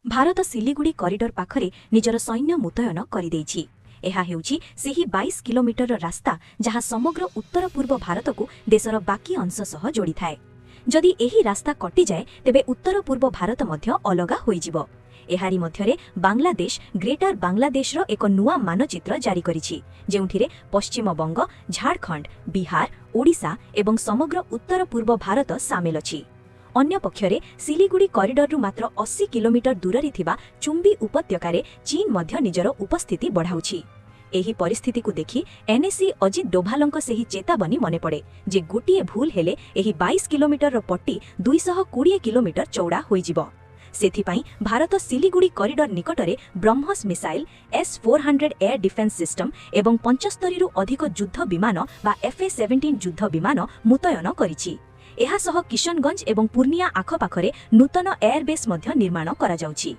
Bharat Siliguri corridor पाखरे निजर सैन्य मुतयन करदेइछि। एहा हेउछि सेही 22 किलोमीटर रास्ता जहाँ समग्र उत्तर पूर्व भारत को देशर बाकी अंश सह जोड़ी थाए। जदि एही रास्ता कटि जाए तेबे उत्तर पूर्व भारत मध्य अलगा होइजिबो। एहारी मध्यरे बांग्लादेश ग्रेटर बांग्लादेशर एक नुआ मानचित्र जारी करिछि, जेउठिरे पश्चिम बंग, झारखंड, बिहार, ओडिशा एवं समग्र उत्तर पूर्व भारत सामिल अछि। अन्य पक्षरे सिलिगुड़ी कॉरिडोरु मात्र 80 किलोमीटर दूररे थिबा चुम्बी उपत्यकारे चीन मध्य निजर उपस्थिति बढ़ाउछि। एही परिस्थिति को देखि एनएसी अजित डोभालंक सेही चेतावनी मने पड़े जे गोटिए भूल हेले एही 22 किलोमीटर पट्टी 220 किलोमीटर चौड़ा होइजिबो। सेथिपाई भारत सिलिगुड़ी कॉरिडोर निकटरे BrahMos missile S-400 air defence system एवं 75 रु अधिक युद्ध विमान बा FA-17 युद्ध विमान मुतयन करिछि। एहा सह किशनगंज एवं पूर्णिया आखपाखरे नूतन एयरबेस मध्य निर्माण करा जाउछि।